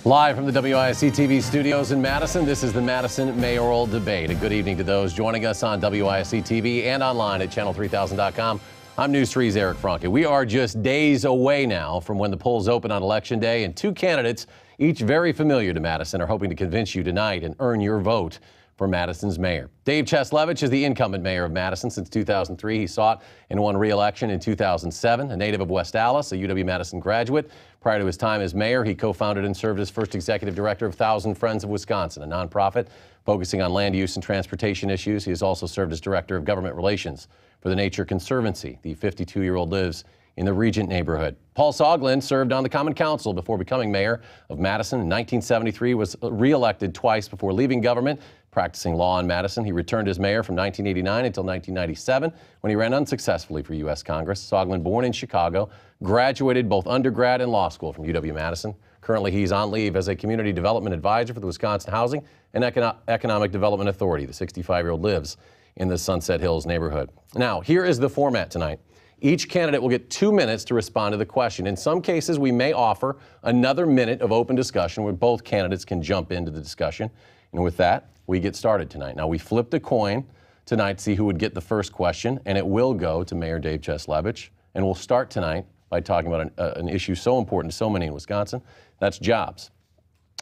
Live from the WISC-TV studios in Madison, this is the Madison Mayoral Debate. A good evening to those joining us on WISC-TV and online at channel3000.com. I'm News 3's Eric Franke. We are just days away now from when the polls open on Election Day, and two candidates, each very familiar to Madison, are hoping to convince you tonight and earn your vote for Madison's mayor. Dave Cheslevich is the incumbent mayor of Madison since 2003. He sought and won re-election in 2007. A native of West Allis, a UW-Madison graduate. Prior to his time as mayor, he co-founded and served as first executive director of Thousand Friends of Wisconsin, a nonprofit focusing on land use and transportation issues. He has also served as director of government relations for the Nature Conservancy. The 52-year-old lives in the Regent neighborhood. Paul Soglin served on the Common Council before becoming mayor of Madison in 1973, was re-elected twice before leaving government, practicing law in Madison. He returned as mayor from 1989 until 1997, when he ran unsuccessfully for U.S. Congress. Soglin, born in Chicago, graduated both undergrad and law school from UW-Madison. Currently, he's on leave as a community development advisor for the Wisconsin Housing and Economic Development Authority. The 65-year-old lives in the Sunset Hills neighborhood. Now, here is the format tonight. Each candidate will get 2 minutes to respond to the question. In some cases, we may offer another minute of open discussion where both candidates can jump into the discussion. And with that, we get started tonight. Now, we flipped a coin tonight to see who would get the first question, and it will go to Mayor Dave Cheslevich. And we'll start tonight by talking about an issue so important to so many in Wisconsin. That's jobs.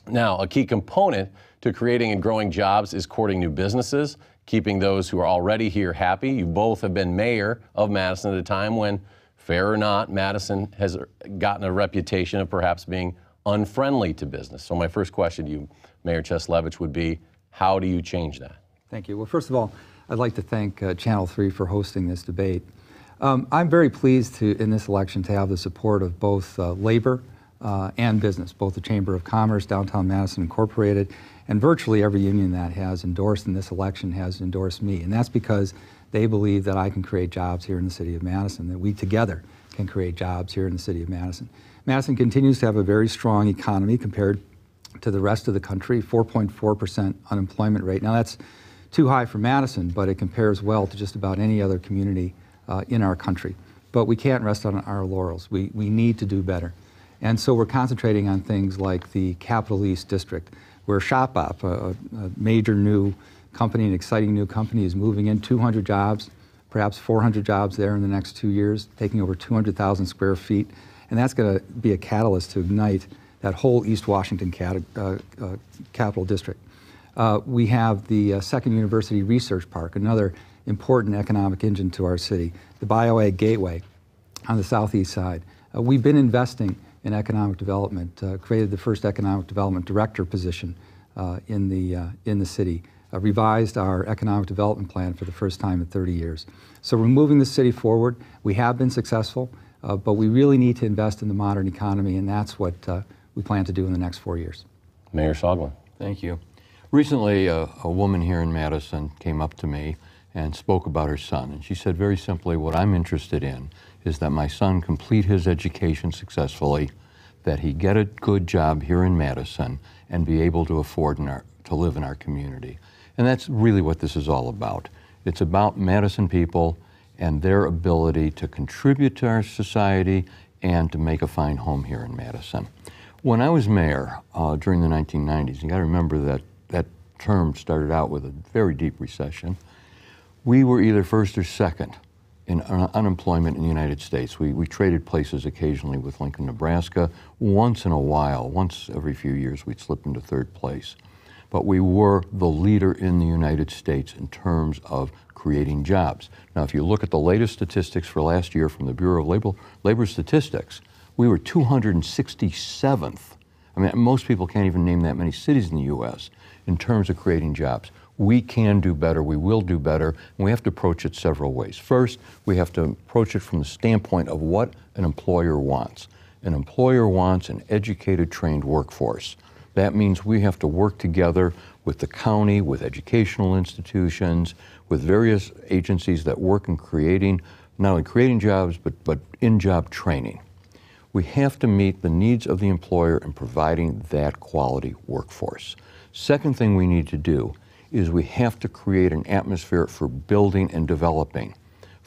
Now, a key component to creating and growing jobs is courting new businesses, keeping those who are already here happy. You both have been mayor of Madison at a time when, fair or not, Madison has gotten a reputation of perhaps being unfriendly to business. So my first question to you, Mayor Cheslevich, would be, how do you change that? Thank you. Well, first of all, I'd like to thank Channel 3 for hosting this debate. I'm very pleased in this election to have the support of both labor and business, both the Chamber of Commerce, Downtown Madison Incorporated, and virtually every union that has endorsed in this election has endorsed me. And that's because they believe that I can create jobs here in the city of Madison, that we together can create jobs here in the city of Madison. Madison continues to have a very strong economy compared to the rest of the country, 4.4% unemployment rate. Now that's too high for Madison, but it compares well to just about any other community in our country. But we can't rest on our laurels. We need to do better. And so we're concentrating on things like the Capital East District, where ShopUp, a major new company, an exciting new company, is moving in 200 jobs, perhaps 400 jobs there in the next 2 years, taking over 200,000 square feet. And that's going to be a catalyst to ignite that whole East Washington Capital District. We have the Second University Research Park, another important economic engine to our city, the BioAg Gateway on the southeast side. We've been investing in economic development, created the first economic development director position in the city, revised our economic development plan for the first time in 30 years. So we're moving the city forward. We have been successful, but we really need to invest in the modern economy, and that's what we plan to do in the next 4 years. Mayor Soglin. Thank you. Recently, a woman here in Madison came up to me and spoke about her son, and she said very simply, what I'm interested in is that my son complete his education successfully, that he get a good job here in Madison, and be able to afford to live in our community. And that's really what this is all about. It's about Madison people and their ability to contribute to our society and to make a fine home here in Madison. When I was mayor during the 1990s, you got to remember that that term started out with a very deep recession. We were either first or second in unemployment in the United States. We traded places occasionally with Lincoln, Nebraska. Once in a while, once every few years, we'd slip into third place. But we were the leader in the United States in terms of creating jobs. Now, if you look at the latest statistics for last year from the Bureau of Labor Statistics, we were 267th. I mean, most people can't even name that many cities in the U.S. in terms of creating jobs. We can do better, we will do better, and we have to approach it several ways. First, we have to approach it from the standpoint of what an employer wants. An employer wants an educated, trained workforce. That means we have to work together with the county, with educational institutions, with various agencies that work in creating, not only creating jobs, but in-job training. We have to meet the needs of the employer in providing that quality workforce. Second thing we need to do is we have to create an atmosphere for building and developing.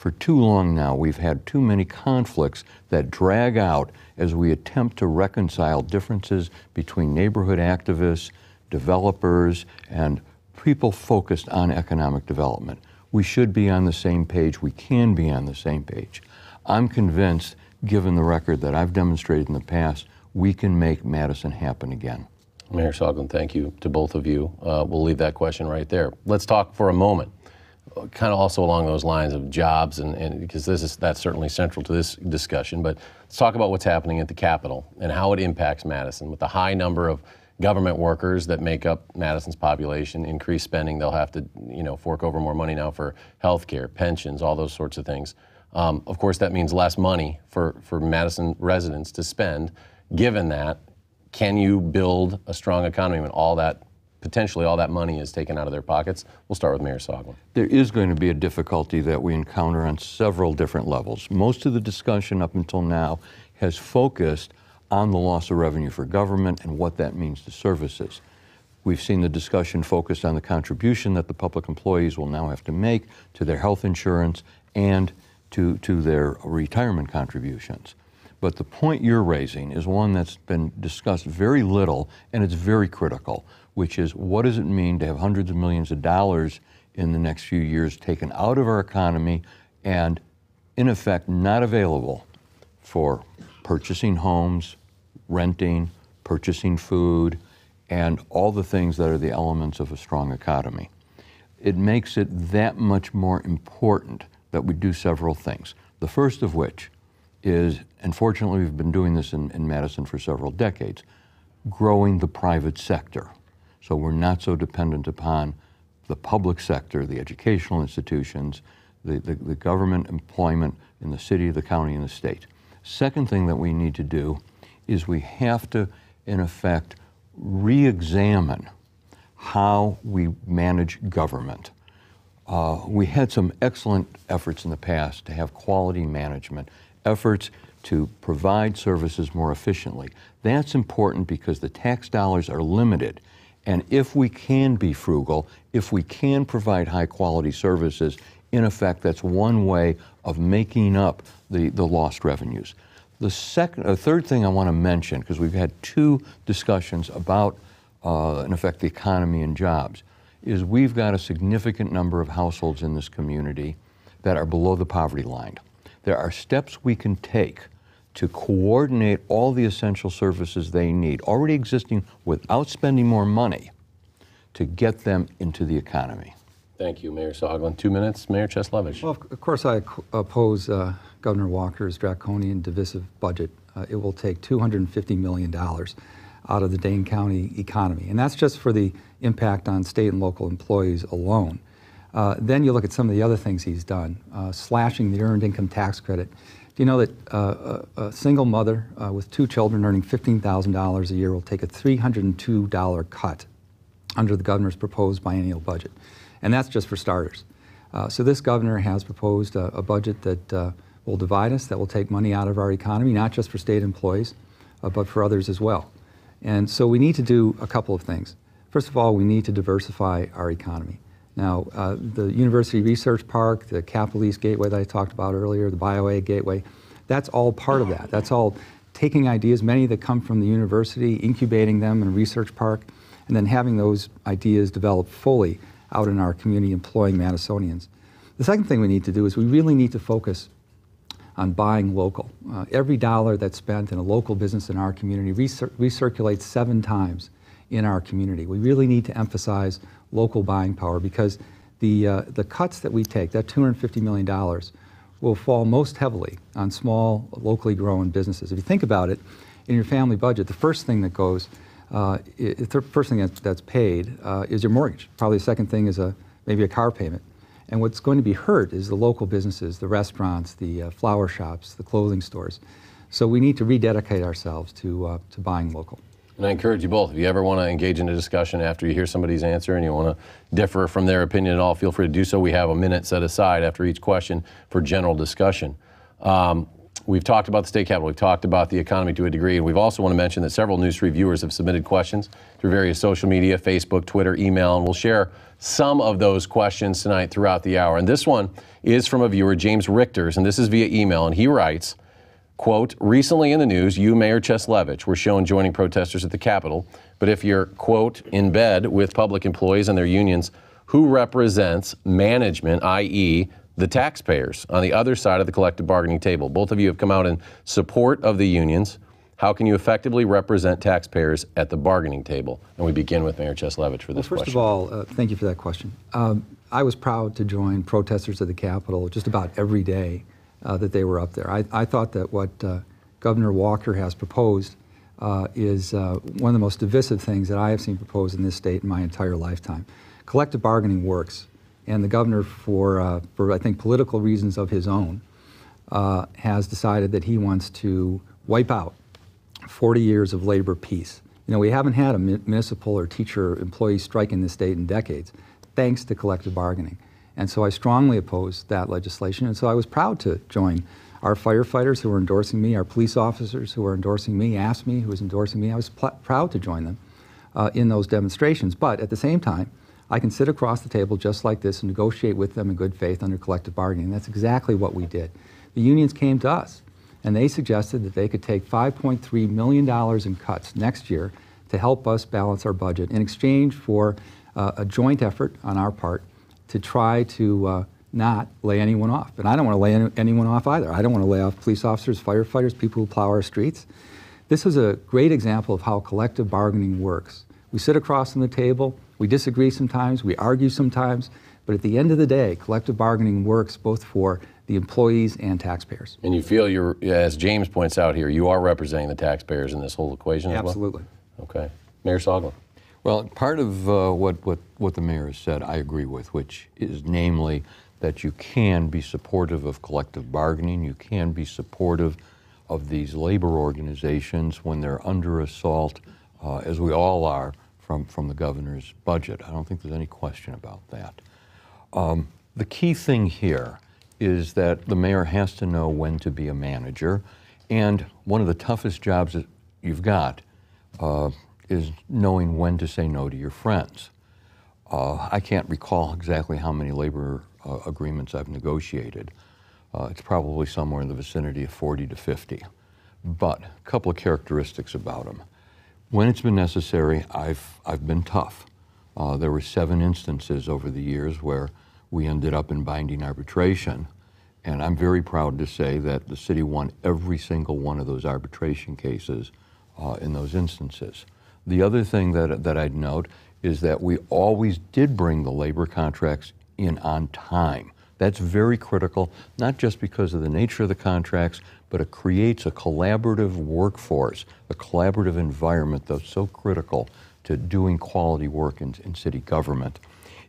For too long now, we've had too many conflicts that drag out as we attempt to reconcile differences between neighborhood activists, developers, and people focused on economic development. We should be on the same page. We can be on the same page. I'm convinced, given the record that I've demonstrated in the past, we can make Madison happen again. Mayor Soglin, thank you to both of you. We'll leave that question right there. Let's talk for a moment, kind of also along those lines of jobs, and because that's certainly central to this discussion, but let's talk about what's happening at the Capitol and how it impacts Madison. With the high number of government workers that make up Madison's population, increased spending, they'll have to, fork over more money now for health care, pensions, all those sorts of things. Of course, that means less money for Madison residents to spend. Given that, can you build a strong economy when potentially all that money is taken out of their pockets? We'll start with Mayor Soglin. There is going to be a difficulty that we encounter on several different levels. Most of the discussion up until now has focused on the loss of revenue for government and what that means to services. We've seen the discussion focused on the contribution that the public employees will now have to make to their health insurance and to their retirement contributions. But the point you're raising is one that's been discussed very little, and it's very critical, which is what does it mean to have hundreds of millions of dollars in the next few years taken out of our economy and, in effect, not available for purchasing homes, renting, purchasing food, and all the things that are the elements of a strong economy. It makes it that much more important that we do several things. The first of which is, and fortunately we've been doing this in Madison for several decades, growing the private sector. So we're not so dependent upon the public sector, the educational institutions, the government employment in the city, the county, and the state. Second thing that we need to do is we have to, in effect, re-examine how we manage government. We had some excellent efforts in the past to have quality management, efforts to provide services more efficiently. That's important because the tax dollars are limited. And if we can be frugal, if we can provide high quality services, in effect, that's one way of making up the lost revenues. The third thing I want to mention, because we've had two discussions about, in effect, the economy and jobs, is we've got a significant number of households in this community that are below the poverty line. There are steps we can take to coordinate all the essential services they need, already existing without spending more money, to get them into the economy. Thank you, Mayor Soglin. 2 minutes, Mayor Cheslevich. Well, of course, I oppose Governor Walker's draconian divisive budget. It will take $250 million out of the Dane County economy, and that's just for the impact on state and local employees alone. Then you look at some of the other things he's done, slashing the earned income tax credit. Do you know that a single mother with 2 children earning $15,000 a year will take a $302 cut under the governor's proposed biennial budget? And that's just for starters. So this governor has proposed a budget that will divide us, that will take money out of our economy, not just for state employees, but for others as well. And so we need to do a couple of things. First of all, we need to diversify our economy. Now, the University Research Park, the Capitol East Gateway that I talked about earlier, the BioA Gateway, that's all part of that. That's all taking ideas, many that come from the university, incubating them in a research park, and then having those ideas develop fully out in our community, employing Madisonians. The second thing we need to do is we really need to focus on buying local. Every dollar that's spent in a local business in our community recirculates 7 times in our community. We really need to emphasize local buying power because the cuts that we take, that $250 million, will fall most heavily on small, locally grown businesses. If you think about it, in your family budget, the first thing that goes, the first thing that's paid is your mortgage. Probably the second thing is maybe a car payment. And what's going to be hurt is the local businesses, the restaurants, the flower shops, the clothing stores. So we need to rededicate ourselves to buying local. And I encourage you both, if you ever want to engage in a discussion after you hear somebody's answer and you want to differ from their opinion at all, feel free to do so. We have a minute set aside after each question for general discussion. We've talked about the state capitol, we've talked about the economy to a degree, and we've also want to mention that several News 3 viewers have submitted questions through various social media, Facebook, Twitter, email, and we'll share some of those questions tonight throughout the hour. And this one is from a viewer, James Richters, and this is via email, and he writes, quote, recently in the news, you, Mayor Cheslevich, were shown joining protesters at the Capitol, but if you're, quote, in bed with public employees and their unions, who represents management, i.e., the taxpayers, on the other side of the collective bargaining table? Both of you have come out in support of the unions. How can you effectively represent taxpayers at the bargaining table? And we begin with Mayor Cheslevich for this question. First of all, thank you for that question. I was proud to join protesters at the Capitol just about every day that they were up there. I thought that what Governor Walker has proposed is one of the most divisive things that I have seen proposed in this state in my entire lifetime. Collective bargaining works, and the governor, for I think political reasons of his own, has decided that he wants to wipe out 40 years of labor peace. You know, we haven't had a municipal or teacher employee strike in this state in decades, thanks to collective bargaining. And so I strongly oppose that legislation, and so I was proud to join our firefighters who were endorsing me, our police officers who were endorsing me, AFSCME who was endorsing me. I was proud to join them in those demonstrations. But at the same time, I can sit across the table just like this and negotiate with them in good faith under collective bargaining. That's exactly what we did. The unions came to us, and they suggested that they could take $5.3 million in cuts next year to help us balance our budget in exchange for a joint effort on our part to try to not lay anyone off. And I don't want to lay anyone off either. I don't want to lay off police officers, firefighters, people who plow our streets. This is a great example of how collective bargaining works. We sit across from the table, we disagree sometimes, we argue sometimes, but at the end of the day, collective bargaining works both for the employees and taxpayers. And you feel you're, as James points out here, you are representing the taxpayers in this whole equation as well? Absolutely. Okay. Mayor Soglin. Well, part of what the mayor has said I agree with, which is namely that you can be supportive of collective bargaining, you can be supportive of these labor organizations when they're under assault, as we all are, from the governor's budget. I don't think there's any question about that. The key thing here is that the mayor has to know when to be a manager, and one of the toughest jobs that you've got is knowing when to say no to your friends. I can't recall exactly how many labor agreements I've negotiated. It's probably somewhere in the vicinity of 40 to 50. But a couple of characteristics about them. When it's been necessary, I've been tough. There were 7 instances over the years where we ended up in binding arbitration, and I'm very proud to say that the city won every single one of those arbitration cases in those instances. The other thing that I'd note is that we always did bring the labor contracts in on time. That's very critical, not just because of the nature of the contracts, but it creates a collaborative workforce, a collaborative environment that's so critical to doing quality work in city government.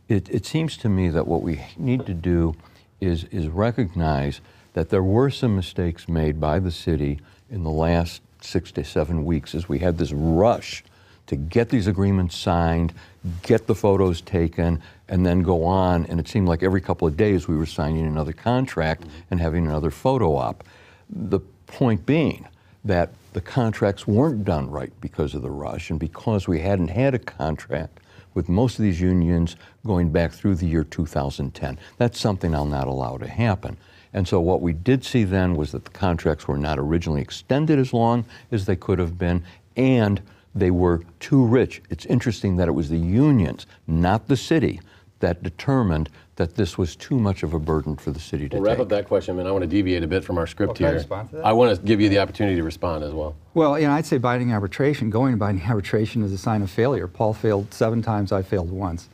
It seems to me that what we need to do is recognize that there were some mistakes made by the city in the last 6 to 7 weeks as we had this rush to get these agreements signed, get the photos taken, and then go on. And it seemed like every couple of days we were signing another contract and having another photo op. The point being that the contracts weren't done right because of the rush and because we hadn't had a contract with most of these unions going back through the year 2010. That's something I'll not allow to happen. And so what we did see then was that the contracts were not originally extended as long as they could have been, and they were too rich. It's interesting that it was the unions, not the city, that determined that this was too much of a burden for the city to take. Wrap up that question, and I want to deviate a bit from our script here. Can I respond to that? I want to give you the opportunity to respond as well. Well, you know, I'd say binding arbitration, going to binding arbitration is a sign of failure. Paul failed 7 times, I failed once.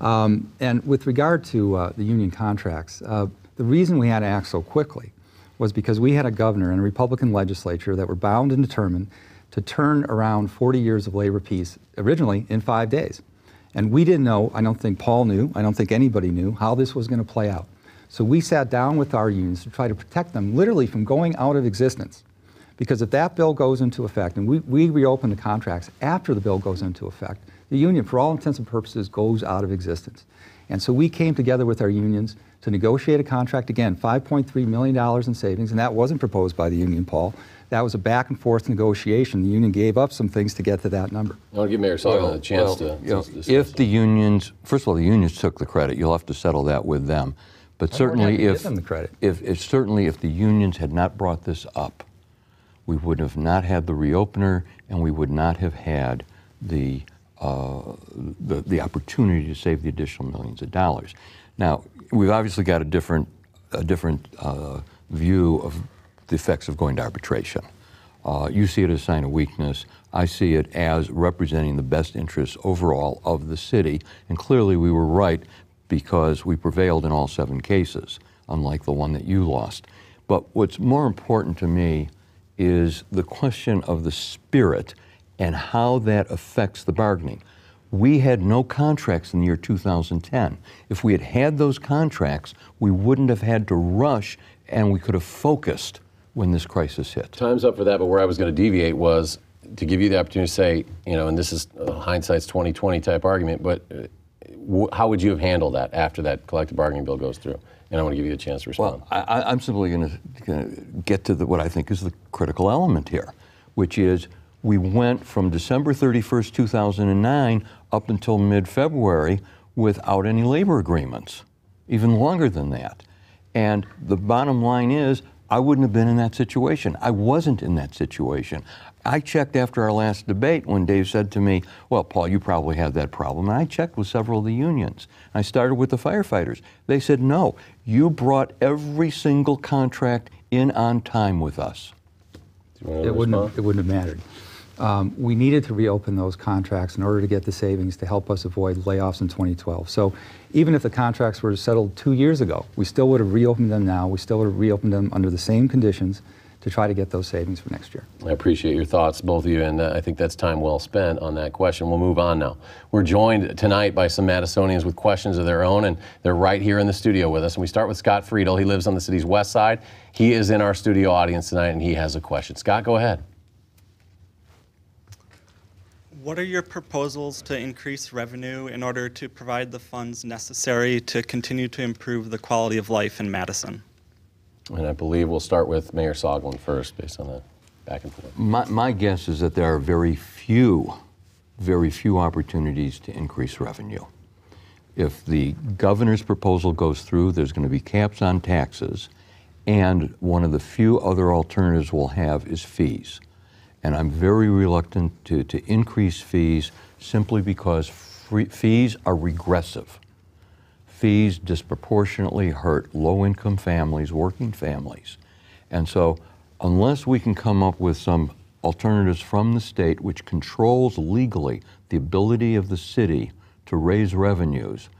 And with regard to the union contracts, the reason we had to act so quickly was because we had a governor and a Republican legislature that were bound and determined to turn around 40 years of labor peace, originally in 5 days. And we didn't know, I don't think Paul knew, I don't think anybody knew how this was going to play out. So we sat down with our unions to try to protect them literally from going out of existence. Because if that bill goes into effect, and we reopen the contracts after the bill goes into effect, the union, for all intents and purposes, goes out of existence. And so we came together with our unions to negotiate a contract, again, $5.3 million in savings, and that wasn't proposed by the union, Paul. That was a back and forth negotiation. The union gave up some things to get to that number. I want to give Mayor Sullivan a chance to discuss if the it. unions, first of all, the unions took the credit. You'll have to settle that with them. But certainly give them the credit. Certainly if the unions had not brought this up, we would have not had the reopener, and we would not have had the opportunity to save the additional millions of dollars. Now, we've obviously got a different view of the effects of going to arbitration. You see it as a sign of weakness. I see it as representing the best interests overall of the city, and clearly we were right because we prevailed in all 7 cases, unlike the one that you lost. But what's more important to me is the question of the spirit and how that affects the bargaining. We had no contracts in the year 2010. If we had had those contracts, we wouldn't have had to rush, and we could have focused when this crisis hit. Time's up for that, but where I was going to deviate was to give you the opportunity to say, you know, and this is hindsight's 20/20 type argument, but how would you have handled that after that collective bargaining bill goes through? And I want to give you a chance to respond. Well, I'm simply going to get to what I think is the critical element here, which is we went from December 31st, 2009 up until mid-February without any labor agreements, even longer than that. And the bottom line is, I wouldn't have been in that situation. I wasn't in that situation. I checked after our last debate when Dave said to me, well, Paul, you probably had that problem. And I checked with several of the unions. I started with the firefighters. They said, no, you brought every single contract in on time with us. It wouldn't have mattered. We needed to reopen those contracts in order to get the savings to help us avoid layoffs in 2012. So even if the contracts were settled 2 years ago, we still would have reopened them now. We still would have reopened them under the same conditions to try to get those savings for next year. I appreciate your thoughts, both of you, and I think that's time well spent on that question. We'll move on now. We're joined tonight by some Madisonians with questions of their own, and they're right here in the studio with us. And we start with Scott Friedel. He lives on the city's west side. He is in our studio audience tonight, and he has a question. Scott, go ahead. What are your proposals to increase revenue in order to provide the funds necessary to continue to improve the quality of life in Madison? And I believe we'll start with Mayor Soglin first, based on the back and forth. My guess is that there are very few opportunities to increase revenue. If the governor's proposal goes through, there's going to be caps on taxes, and one of the few other alternatives we'll have is fees. And I'm very reluctant to increase fees simply because fees are regressive. Fees disproportionately hurt low-income families, working families. And so unless we can come up with some alternatives from the state which controls legally the ability of the city to raise revenues,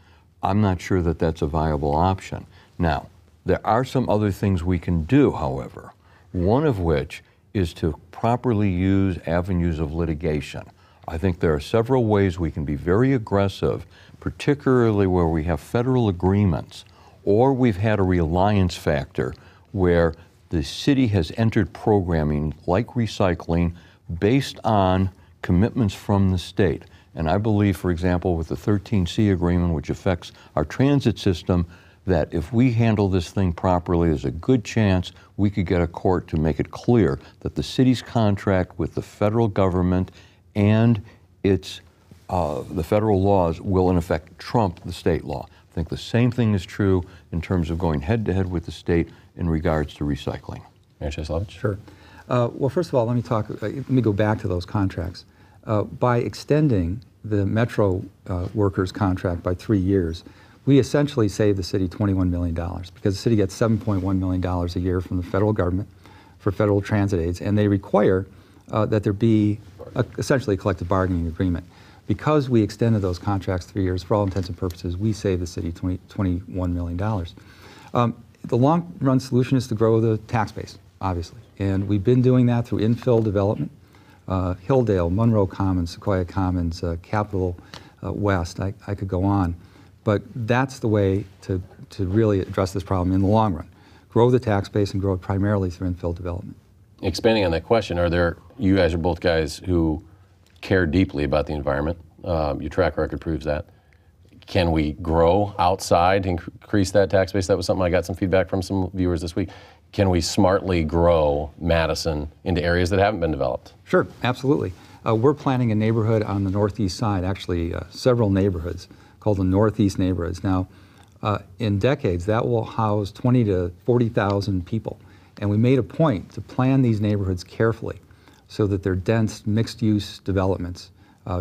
I'm not sure that that's a viable option. Now, there are some other things we can do, however, one of which is to properly use avenues of litigation. I think there are several ways we can be very aggressive, particularly where we have federal agreements, or we've had a reliance factor where the city has entered programming like recycling based on commitments from the state. And I believe, for example, with the 13C agreement, which affects our transit system, that if we handle this thing properly, there's a good chance we could get a court to make it clear that the city's contract with the federal government and its the federal laws will in effect trump the state law. I think the same thing is true in terms of going head-to-head with the state in regards to recycling. Mayor Cheslovich? Sure. Well, first of all, let me go back to those contracts. By extending the Metro workers contract by 3 years, we essentially saved the city $21 million because the city gets $7.1 million a year from the federal government for federal transit aids, and they require that there be essentially a collective bargaining agreement. Because we extended those contracts 3 years, for all intents and purposes, we saved the city $21 million. The long-run solution is to grow the tax base, obviously, and we've been doing that through infill development. Hilldale, Monroe Commons, Sequoia Commons, Capitol West, I could go on. But that's the way to really address this problem in the long run. Grow the tax base and grow it primarily through infill development. Expanding on that question, you guys are both guys who care deeply about the environment. Your track record proves that. can we grow outside, increase that tax base? That was something I got some feedback from some viewers this week. Can we smartly grow Madison into areas that haven't been developed? Sure, absolutely. We're planning a neighborhood on the northeast side, actually several neighborhoods called the Northeast Neighborhoods. Now, in decades, that will house 20 to 40,000 people. And we made a point to plan these neighborhoods carefully so that they're dense, mixed-use developments,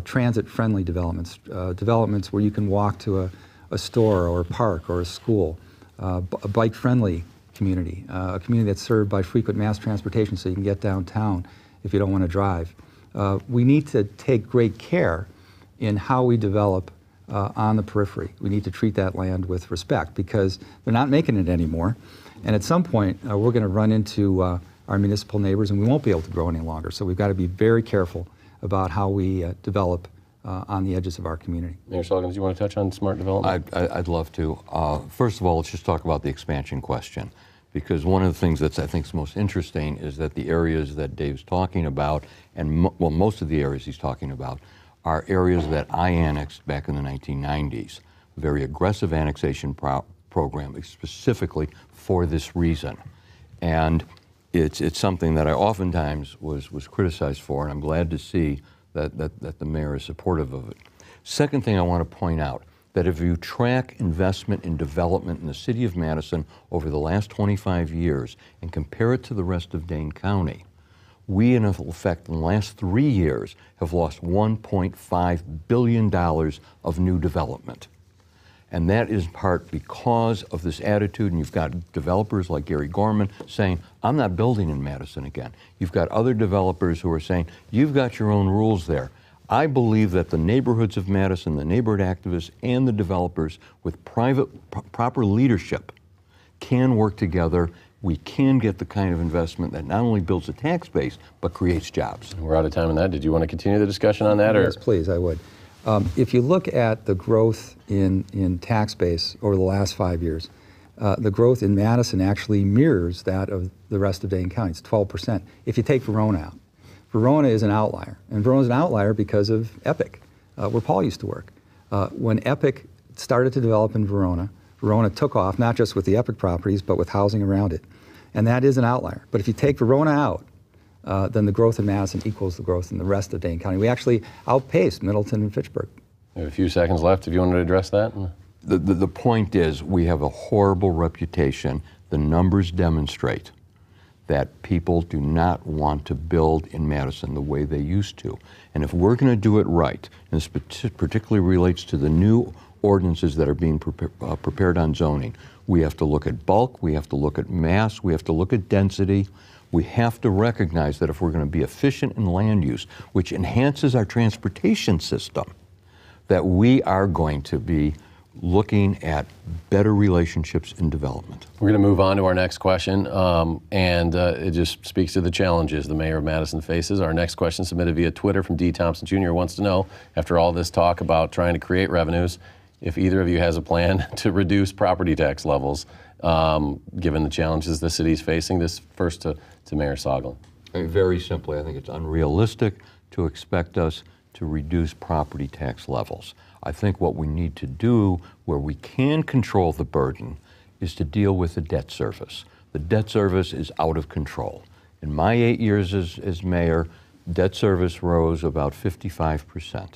transit-friendly developments, developments where you can walk to a store or a park or a school, a bike-friendly community, a community that's served by frequent mass transportation so you can get downtown if you don't want to drive. We need to take great care in how we develop on the periphery. We need to treat that land with respect because they're not making it anymore. And at some point, we're going to run into our municipal neighbors and we won't be able to grow any longer. So we've got to be very careful about how we develop on the edges of our community. Mayor Scoggins, do you want to touch on smart development? I'd love to. First of all, let's just talk about the expansion question, because one of the things that's I think is most interesting is that the areas that Dave's talking about, and most of the areas he's talking about, are areas that I annexed back in the 1990s. A very aggressive annexation program specifically for this reason. And it's something that I oftentimes was criticized for, and I'm glad to see that the mayor is supportive of it. Second thing I want to point out, that if you track investment in development in the city of Madison over the last 25 years and compare it to the rest of Dane County, we in effect in the last 3 years have lost $1.5 billion of new development. And that is in part because of this attitude, and you've got developers like Gary Gorman saying, I'm not building in Madison again. You've got other developers who are saying, you've got your own rules there. I believe that the neighborhoods of Madison, the neighborhood activists, and the developers with proper leadership can work together. We can get the kind of investment that not only builds a tax base, but creates jobs. We're out of time on that. Did you want to continue the discussion on that? Yes, please, I would. If you look at the growth in tax base over the last 5 years, the growth in Madison actually mirrors that of the rest of Dane County. It's 12%. If you take Verona out. Verona is an outlier, and Verona is an outlier because of Epic, where Paul used to work. When Epic started to develop in Verona, Verona took off, not just with the Epic properties, but with housing around it. And that is an outlier. But if you take Verona out, then the growth in Madison equals the growth in the rest of Dane County. We actually outpaced Middleton and Fitchburg. We have a few seconds left if you want to address that. The point is we have a horrible reputation. The numbers demonstrate that people do not want to build in Madison the way they used to. And if we're going to do it right, and this particularly relates to the new ordinances that are being prepared on zoning, we have to look at bulk, we have to look at mass, we have to look at density. We have to recognize that if we're going to be efficient in land use, which enhances our transportation system, that we are going to be looking at better relationships in development. We're going to move on to our next question, and it just speaks to the challenges the mayor of Madison faces. Our next question, submitted via Twitter from D. Thompson Jr., wants to know, after all this talk about trying to create revenues, if either of you has a plan to reduce property tax levels, given the challenges the city's facing. This first to Mayor Soglin. Very simply, I think it's unrealistic to expect us to reduce property tax levels. I think what we need to do, where we can control the burden, is to deal with the debt service. The debt service is out of control. In my 8 years as mayor, debt service rose about 55%.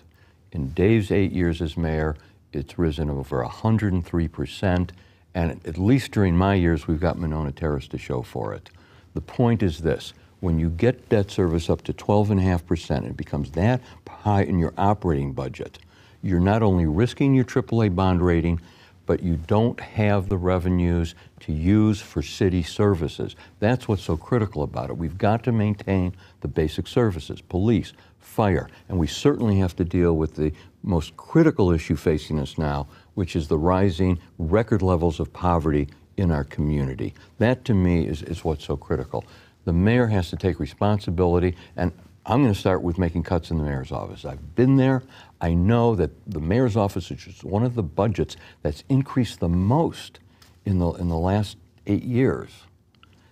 In Dave's 8 years as mayor, it's risen over 103%, and at least during my years, we've got Monona Terrace to show for it. The point is this: when you get debt service up to 12.5%, it becomes that high in your operating budget, you're not only risking your AAA bond rating, but you don't have the revenues to use for city services. That's what's so critical about it. We've got to maintain the basic services, police, fire, and we certainly have to deal with the most critical issue facing us now, which is the rising record levels of poverty in our community. That, to me, is what's so critical. The mayor has to take responsibility, and I'm going to start with making cuts in the mayor's office. I've been there. I know that the mayor's office is just one of the budgets that's increased the most in the last 8 years,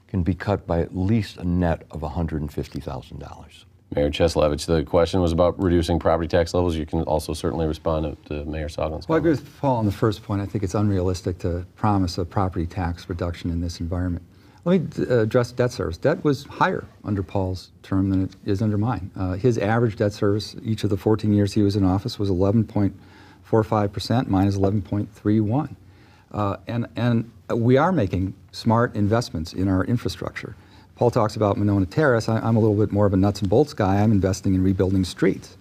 can be cut by at least a net of $150,000. Mayor Cheslevich, the question was about reducing property tax levels. You can also certainly respond to Mayor Soglin's. Well, I agree with Paul on the first point. I think it's unrealistic to promise a property tax reduction in this environment. Let me address debt service. Debt was higher under Paul's term than it is under mine. His average debt service each of the 14 years he was in office was 11.45%. Mine is 11.31. And we are making smart investments in our infrastructure. Paul talks about Monona Terrace. I'm a little bit more of a nuts and bolts guy. I'm investing in rebuilding streets.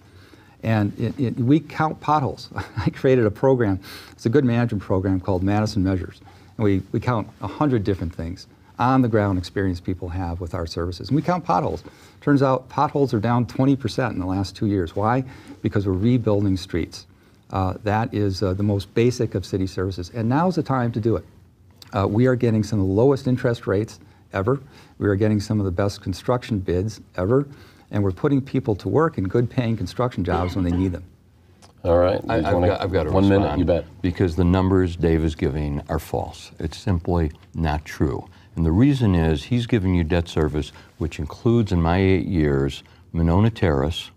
And we count potholes. I created a program. It's a good management program called Madison Measures. And we count 100 different things, on-the-ground experience people have with our services. And we count potholes. Turns out potholes are down 20% in the last 2 years. Why? Because we're rebuilding streets. That is the most basic of city services. And now's the time to do it. We are getting some of the lowest interest rates ever. We are getting some of the best construction bids ever. And we're putting people to work in good paying construction jobs when they need them. All right. I've got to 1 respond, minute, you bet. Because the numbers Dave is giving are false. It's simply not true. And the reason is he's giving you debt service, which includes, in my 8 years, Monona Terrace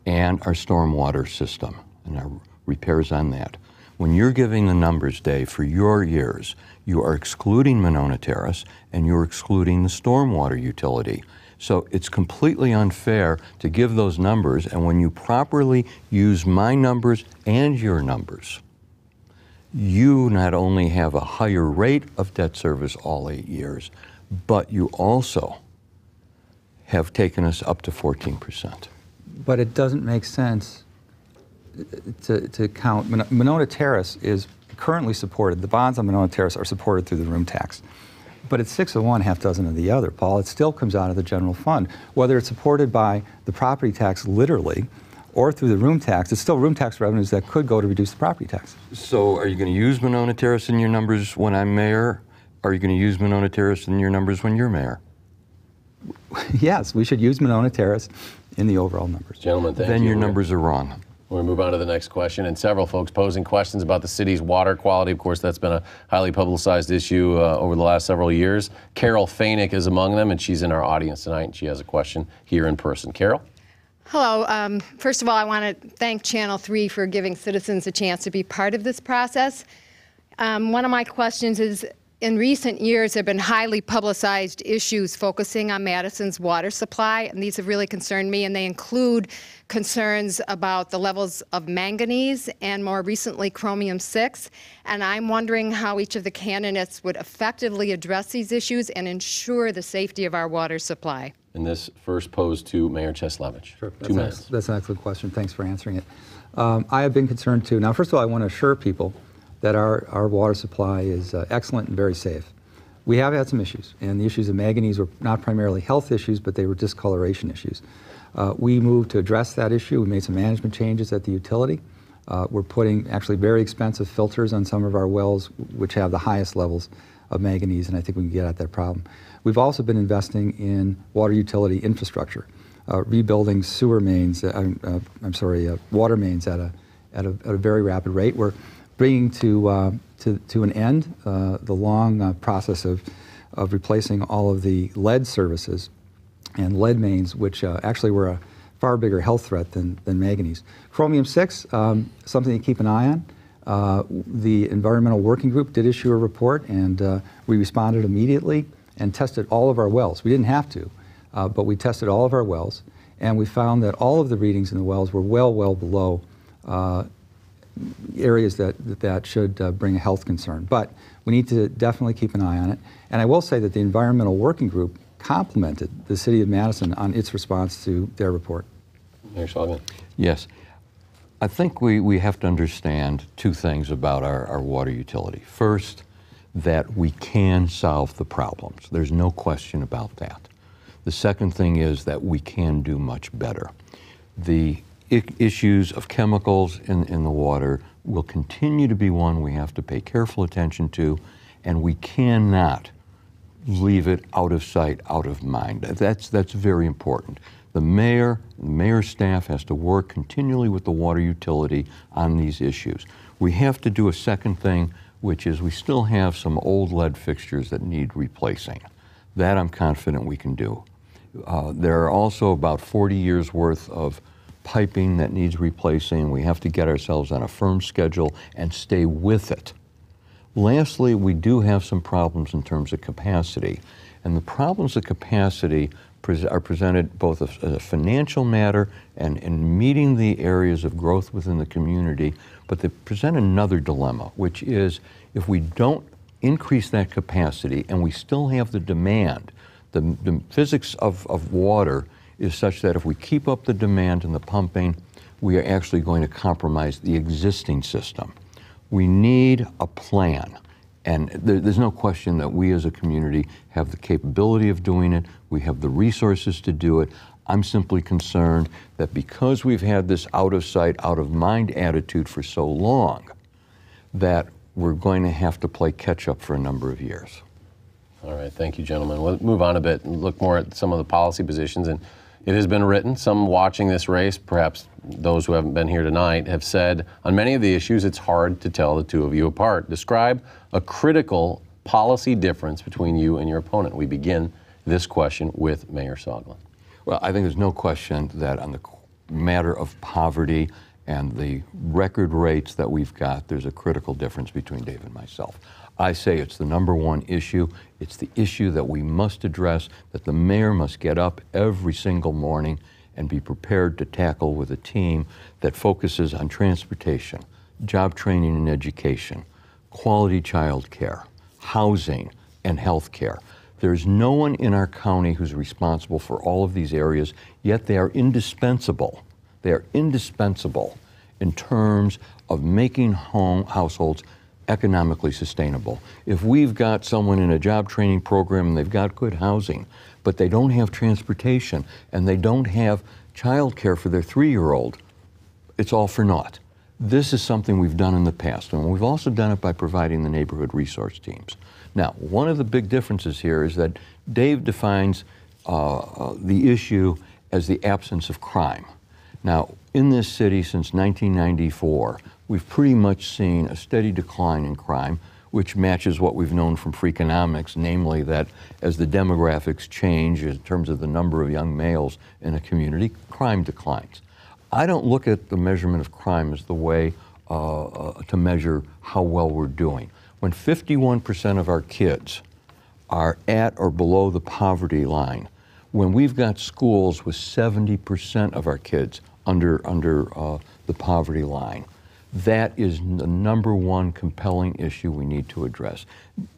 and our stormwater system and our repairs on that. When you're giving the numbers, Dave, for your years, you are excluding Monona Terrace and you're excluding the stormwater utility. So it's completely unfair to give those numbers, and when you properly use my numbers and your numbers, you not only have a higher rate of debt service all 8 years, but you also have taken us up to 14%. But it doesn't make sense to count. Monona Terrace is currently supported. The bonds on Monona Terrace are supported through the room tax. But it's 6 of one, half dozen of the other, Paul. It still comes out of the general fund. Whether it's supported by the property tax literally or through the room tax, it's still room tax revenues that could go to reduce the property tax. So are you going to use Monona Terrace in your numbers when I'm mayor? Are you going to use Monona Terrace in your numbers when you're mayor? Yes, we should use Monona Terrace in the overall numbers. Gentlemen, thank you. Then your numbers are wrong. We'll move on to the next question, and several folks posing questions about the city's water quality. Of course, that's been a highly publicized issue over the last several years. Carol Fainick is among them, and she's in our audience tonight, and she has a question here in person. Carol? Hello. First of all, I want to thank Channel 3 for giving citizens a chance to be part of this process. One of my questions is, in recent years, there have been highly publicized issues focusing on Madison's water supply, and these have really concerned me, and they include concerns about the levels of manganese and, more recently, chromium-6. And I'm wondering how each of the candidates would effectively address these issues and ensure the safety of our water supply. And this first posed to Mayor Cheslevich. Sure. 2 minutes. That's an excellent question. Thanks for answering it. I have been concerned, too. Now, first of all, I want to assure people that our water supply is excellent and very safe. We have had some issues, and the issues of manganese were not primarily health issues, but they were discoloration issues. We moved to address that issue. We made some management changes at the utility. We're putting actually very expensive filters on some of our wells, which have the highest levels of manganese, and I think we can get at that problem. We've also been investing in water utility infrastructure, rebuilding sewer mains, water mains at a very rapid rate. We're bringing to an end the long process of replacing all of the lead services and lead mains, which actually were a far bigger health threat than manganese. Chromium-6, something to keep an eye on. The Environmental Working Group did issue a report, and we responded immediately and tested all of our wells. We didn't have to, but we tested all of our wells, and we found that all of the readings in the wells were well below areas that should bring a health concern. But we need to definitely keep an eye on it. And I will say that the Environmental Working Group complimented the City of Madison on its response to their report. Mayor Soglin. Yes. I think we have to understand two things about our water utility. First, that we can solve the problems. There's no question about that. The second thing is that we can do much better. The issues of chemicals in the water will continue to be one we have to pay careful attention to, and we cannot leave it out of sight, out of mind. That's very important. The mayor's staff has to work continually with the water utility on these issues. We have to do a second thing, which is we still have some old lead fixtures that need replacing. That I'm confident we can do. There are also about 40 years worth of piping that needs replacing. We have to get ourselves on a firm schedule and stay with it. Lastly, we do have some problems in terms of capacity. And the problems of capacity are presented both as a financial matter and in meeting the areas of growth within the community, but they present another dilemma, which is if we don't increase that capacity and we still have the demand, the physics of water is such that if we keep up the demand and the pumping, we are actually going to compromise the existing system. We need a plan. And there's no question that we as a community have the capability of doing it. We have the resources to do it. I'm simply concerned that because we've had this out of sight, out of mind attitude for so long, that we're going to have to play catch up for a number of years. All right, thank you, gentlemen. We'll move on a bit and look more at some of the policy positions. And it has been written, some watching this race, perhaps those who haven't been here tonight, have said on many of the issues it's hard to tell the two of you apart. Describe a critical policy difference between you and your opponent. We begin this question with Mayor Soglin. Well, I think there's no question that on the matter of poverty and the record rates that we've got, there's a critical difference between Dave and myself. I say it's the number one issue. It's the issue that we must address, that the mayor must get up every single morning and be prepared to tackle with a team that focuses on transportation, job training and education, quality child care, housing, and health care. There's no one in our county who's responsible for all of these areas, yet they are indispensable. They are indispensable in terms of making households economically sustainable. If we've got someone in a job training program and they've got good housing, but they don't have transportation and they don't have child care for their 3-year-old, it's all for naught. This is something we've done in the past, and we've also done it by providing the neighborhood resource teams. Now, one of the big differences here is that Dave defines the issue as the absence of crime. Now, in this city since 1994, we've pretty much seen a steady decline in crime, which matches what we've known from Freakonomics, namely that as the demographics change in terms of the number of young males in a community, crime declines. I don't look at the measurement of crime as the way to measure how well we're doing. When 51% of our kids are at or below the poverty line, when we've got schools with 70% of our kids under the poverty line, that is the number one compelling issue we need to address.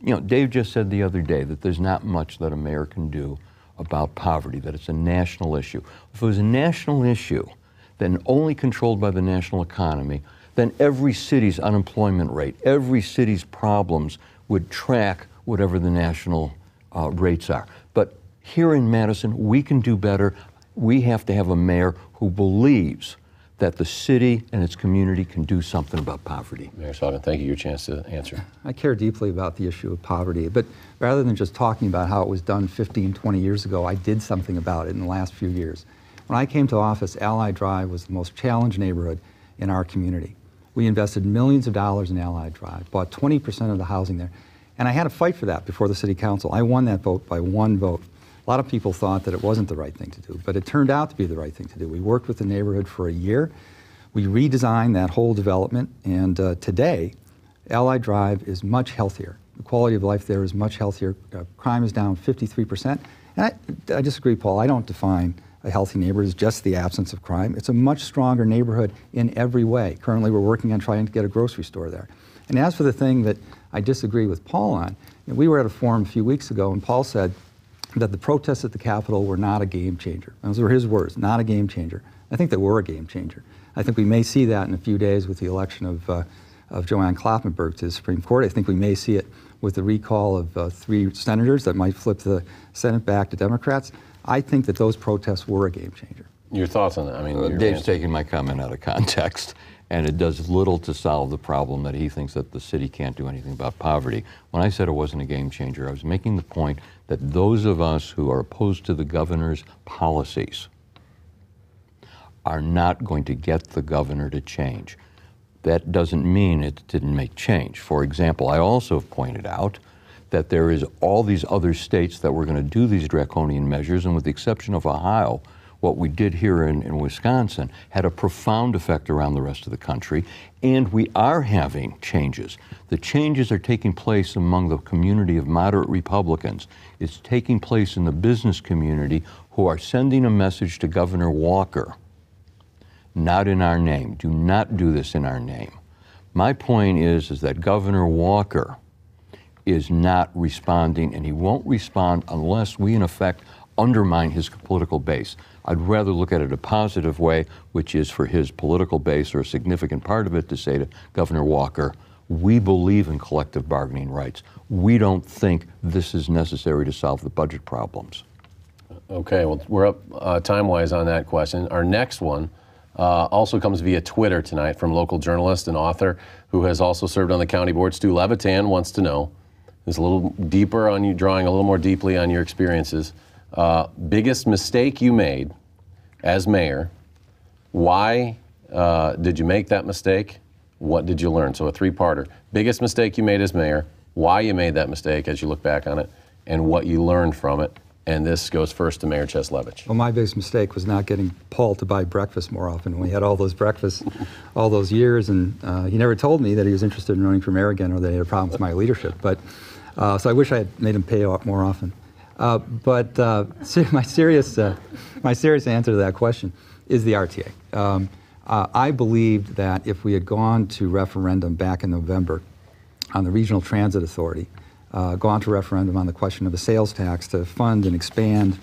You know, Dave just said the other day that there's not much that a mayor can do about poverty, that it's a national issue. If it was a national issue, then only controlled by the national economy, then every city's unemployment rate, every city's problems would track whatever the national rates are. But here in Madison, we can do better. We have to have a mayor who believes that the city and its community can do something about poverty. Mayor Soglin, thank you. Your chance to answer. I care deeply about the issue of poverty, but rather than just talking about how it was done 15, 20 years ago, I did something about it in the last few years. When I came to office, Allied Drive was the most challenged neighborhood in our community. We invested millions of dollars in Allied Drive, bought 20% of the housing there, and I had to fight for that before the city council. I won that vote by 1 vote. A lot of people thought that it wasn't the right thing to do, but it turned out to be the right thing to do. We worked with the neighborhood for a year. We redesigned that whole development, and today, Allied Drive is much healthier. The quality of life there is much healthier. Crime is down 53%. And I disagree, Paul. I don't define a healthy neighborhood as just the absence of crime. It's a much stronger neighborhood in every way. Currently, we're working on trying to get a grocery store there. And as for the thing that I disagree with Paul on, we were at a forum a few weeks ago, and Paul said that the protests at the Capitol were not a game changer. Those were his words, not a game changer. I think they were a game changer. I think we may see that in a few days with the election of Joanne Kloppenburg to the Supreme Court. I think we may see it with the recall of 3 senators that might flip the Senate back to Democrats. I think that those protests were a game changer. Your thoughts on that? I mean, Dave's taking my comment out of context, and it does little to solve the problem that he thinks that the city can't do anything about poverty. When I said it wasn't a game changer, I was making the point that those of us who are opposed to the governor's policies are not going to get the governor to change. That doesn't mean it didn't make change. For example, I also have pointed out that there is all these other states that were going to do these draconian measures, and with the exception of Ohio, what we did here in Wisconsin had a profound effect around the rest of the country, and we are having changes. The changes are taking place among the community of moderate Republicans. It's taking place in the business community who are sending a message to Governor Walker, not in our name. Do not do this in our name. My point is that Governor Walker is not responding, and he won't respond unless we, in effect, undermine his political base. I'd rather look at it a positive way, which is for his political base or a significant part of it to say to Governor Walker, we believe in collective bargaining rights. We don't think this is necessary to solve the budget problems. Okay, well, we're up time-wise on that question. Our next one also comes via Twitter tonight from local journalist and author who has also served on the county board. Stu Levitan wants to know, is a little deeper on you, drawing a little more deeply on your experiences. Biggest mistake you made as mayor, why did you make that mistake? What did you learn? So a three-parter. Biggest mistake you made as mayor, why you made that mistake as you look back on it, and what you learned from it. And this goes first to Mayor Cheslevich. Well, my biggest mistake was not getting Paul to buy breakfast more often. We had all those breakfasts all those years, and he never told me that he was interested in running for mayor again or that he had a problem with my leadership. But so I wish I had made him pay out more often. My serious answer to that question is the RTA. I believed that if we had gone to referendum back in November on the Regional Transit Authority, gone to referendum on the question of the sales tax to fund and expand